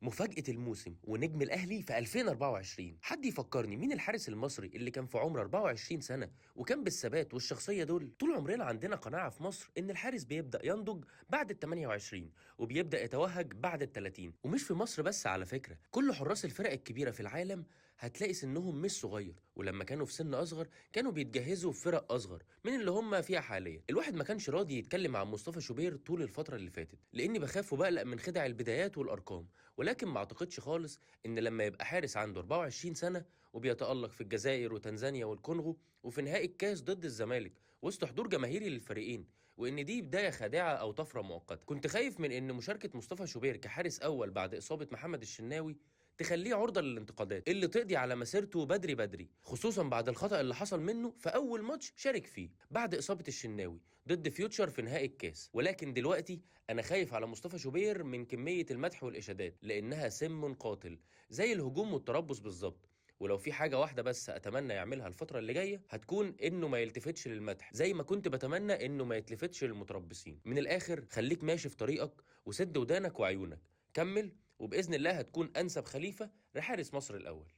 مفاجأة الموسم ونجم الأهلي في 2024. حد يفكرني مين الحارس المصري اللي كان في عمر 24 سنة وكان بالثبات والشخصية دول؟ طول عمرنا عندنا قناعة في مصر إن الحارس بيبدأ ينضج بعد ال 28 وبيبدأ يتوهج بعد ال 30، ومش في مصر بس على فكرة، كل حراس الفرق الكبيرة في العالم هتلاقي سنهم مش صغير، ولما كانوا في سن أصغر كانوا بيتجهزوا في فرق أصغر من اللي هم فيها حاليا. الواحد ما كانش راضي يتكلم عن مصطفى شوبير طول الفترة اللي فاتت لأني بخاف وبقلق من خدع البدايات والأرقام، ولكن ما اعتقدش خالص ان لما يبقى حارس عنده 24 سنة وبيتألق في الجزائر وتنزانيا والكونغو وفي نهائي الكاس ضد الزمالك وسط حضور جماهيري للفريقين، وان دي بداية خادعة او طفرة مؤقتة. كنت خايف من ان مشاركة مصطفى شوبير كحارس اول بعد اصابة محمد الشناوي تخليه عرضة للانتقادات اللي تقضي على مسيرته بدري بدري، خصوصا بعد الخطأ اللي حصل منه في أول ماتش شارك فيه بعد إصابة الشناوي ضد فيوتشر في نهائي الكاس. ولكن دلوقتي أنا خايف على مصطفى شوبير من كمية المدح والإشادات لأنها سم قاتل زي الهجوم والتربص بالظبط. ولو في حاجة واحدة بس أتمنى يعملها الفترة اللي جاية هتكون إنه ما يلتفتش للمدح زي ما كنت بتمنى إنه ما يتلفتش للمتربصين. من الآخر خليك ماشي في طريقك وسد ودانك وعيونك، كمل وبإذن الله هتكون أنسب خليفة لحارس مصر الأول.